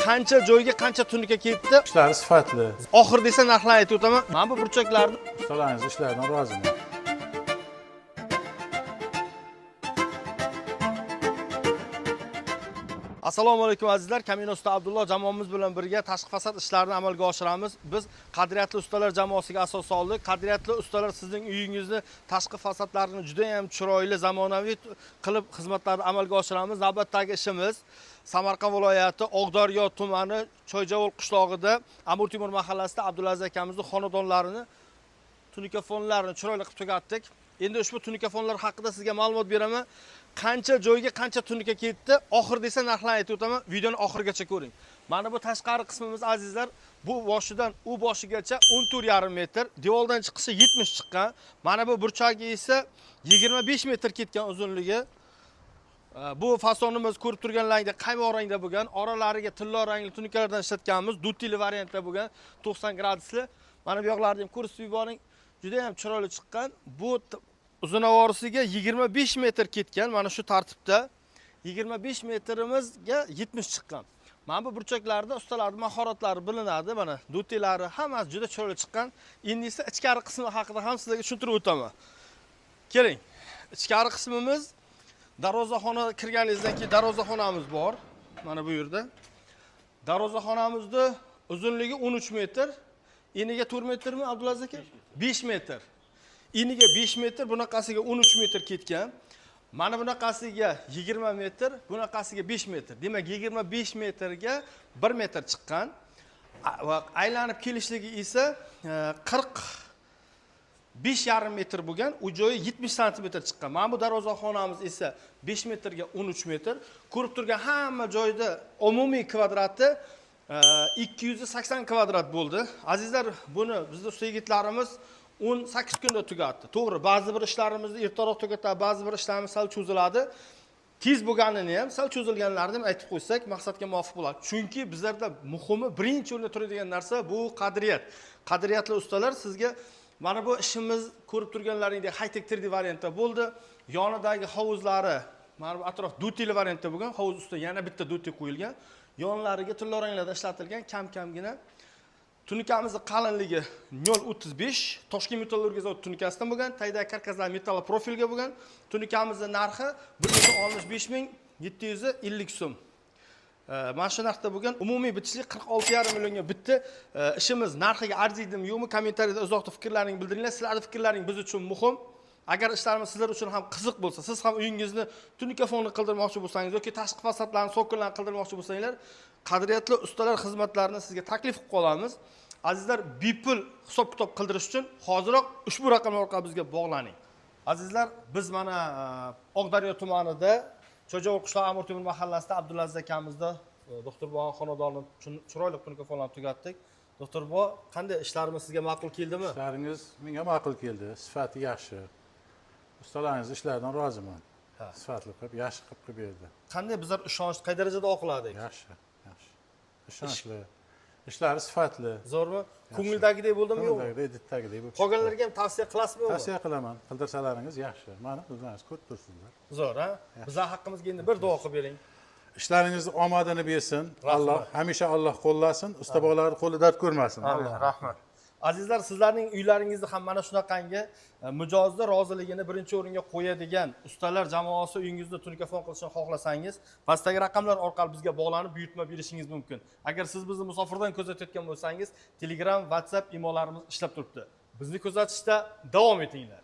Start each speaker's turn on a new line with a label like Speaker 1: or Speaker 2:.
Speaker 1: qancha joyga qancha tunuka ketdi.
Speaker 2: İşleri sifatli.
Speaker 1: Oxir desa narxlarni aytib o'taman. Mana bu burchaklarni
Speaker 2: Ustalarınız işlerden razıyım.
Speaker 1: Assalomu alaykum azizlar. Kamina usta Abdulloh jamoamiz bilan birga tashqi fasad ishlarini amalga oshiramiz. Biz qadriyatli ustalar jamoasiga asos soldik. Qadriyatli ustalar sizning uyingizni tashqi fasadlarini juda ham chiroyli, zamonaviy qilib xizmatlarni amalga oshiramiz. Navbatdagi ishimiz Samarqand viloyati Oqdaryo tumani Choyjavol qishlog'ida Amir Temur mahallasida Abdulaziz akamizning xonadonlarini tunikafonlarini chiroyli qilib tugatdik. Endi ushbu tunikafonlar haqida sizga ma'lumot beraman. Qancha joyga qancha tunuka ketdi, oxir desa narxlarni aytib o'taman. Videoni oxirigacha ko'ring. Mana bu tashqari qismimiz azizlar, bu boshidan u boshigacha 14,5 metr, devordan chiqishi 70 chiqqan. Mana bu burchagi esa 25 metr ketgan uzunligi. Bu fasonimiz ko'rib turganlaringda qaymoq rangda bo'lgan, oralariga tilla rangli tunikalardan ishlatganmiz, dutili variantda bo'lgan, 90 gradusli. Mana bu yoqlarni ham ko'rsatib yuboring. Juda ham chiroyli chiqqan. Bu uzunavorisiga 25 metr ketgan. Mana shu tartibda 25 metrimizga 70 chiqqan. Mana bu burchaklarda ustalarning mahoratlari bilinadi. Mana dutilari hammasi juda chiroyli chiqqan. Endi esa ichkari qismi haqida ham sizlarga tushuntirib o'taman. Keling. Ichkari qismimiz darvozaxona kirganingizdan keyin darvozaxonamiz bor. Mana bu yerda. Darvozaxonamizning uzunligi 13 metr. Eniga 4 metrmi Abdulaziz aka? 5 metr. Eniga 5 metr, bunaqasiga 13 metr ketgan. Mana bunaqasiga 20 metr, bunaqasiga 5 metr. Demak, 25 metrga 1 metr chiqqan. Va aylanib kelishligi esa 45,5 metr bo'lgan. U joyi 70 sm chiqqan. Mana bu darvozaxonamiz esa 5 metrga 13 metr. Ko'rib turgan hamma joyda umumiy kvadrati 280 kvadrat bo'ldi. Azizlar, buni bizning usta yigitlarimiz 18 kunda tugatdi. To'g'ri, ba'zi bir ishlarimizni ertaroq tugatadi, ba'zi bir ishlarimiz sal cho'ziladi. Tez bo'lganini ham, sal cho'zilganlarini ham aytib qo'ysak, maqsadga muvofiq bo'ladi. Chunki bizlarda muhimi birinchi o'rinda turadigan narsa bu qadriyat. Qadriyatli ustalar sizga mana bu ishimiz ko'rib turganlaringdek high-tech 3D variantda bo'ldi. Yonidagi hovuzlari mana bu atrof dutili variantda bo'lgan. Hovuz ustiga yana bitta duti qo'yilgan. Yonlariga turli ranglarda ishlatilgan kam-kamgina. Tunikamizni qalinligi 0.35, Toshkent metallurgiya zavodi tunikasidan bo'lgan, taydagi karkaslar metall profilga bo'lgan. Tunikamizning narxi 1,65,750 so'm. Mana shu narxda bo'lgan. Umumiy bitishlik 46,5 millionga bitdi. Ishimiz narxiga arziydimi, yo'qmi? Kommentariyada uzoqda fikrlaringizni bildiringlar. Sizlarning fikrlaringiz biz uchun muhim. Agar ishlarimiz sizlar uchun ham qiziq bo'lsa, siz ham uyingizni tunikafonni qildirmoqchi bo'lsangiz yoki tashqi fasadlarni, so'kinlarni qildirmoqchi bo'lsanglar, qadriyatli ustalar xizmatlarini sizga taklif qilib qolamiz. Azizlar, bepul hisob-kitob qildirish uchun hoziroq ushbu raqamlar orqali bizga bog'laning. Azizlar, biz mana Oqdaryo tumanida Cho'javol qishlog'i Amir Temur mahallasida Abdulaziz akamizda doktor Bobo xonadonini chiroyli tunikafonlarni tugatdik. Doktor Bobo, qanday ishlarimiz sizga ma'qul keldimi?
Speaker 2: İşleriniz menga ma'qul keldi. Sifati yaxshi. Ustalarınız işlerden razıyım. Sifatli qilib, yaxshi qilib berdi.
Speaker 1: Qanday bizlar ishonch qay darajada oqladik?
Speaker 2: Yaxshi, yaxshi. Ishonchli. Ishlari sifatli.
Speaker 1: Zo'rmi? Ko'ngildagidek bo'ldimi yo'qmi?
Speaker 2: Ko'ngildagidek, ditdagidek bo'lib.
Speaker 1: Qolganlarga ham tavsiya qilasizmi?
Speaker 2: Tavsiya qilaman. Qildirsalaringiz yaxshi. Mana o'zingiz ko'rib turibsizlar.
Speaker 1: Zo'r, ha? Bizlar haqqimizga endi bir duo qilib bering.
Speaker 2: İşleringizni omadini bersin. Alloh hamisha Alloh qo'llasin. Usta bolalar qo'li dard ko'rmasin.
Speaker 1: Amin, rahmat. Azizlar, sizlarning uylaringizni ham mana shunaqangi mijozda roziligini birinchi o'ringa qo'yadigan ustalar jamoasi uyingizni tunikafon qilishni xohlasangiz, pastdagi raqamlar orqali bizga bog'lanib buyurtma berishingiz mumkin. Agar siz bizni musofirdan kuzatayotgan bo'lsangiz, Telegram, WhatsApp imolarimiz ishlab turibdi. Bizni kuzatishda davom etinglar.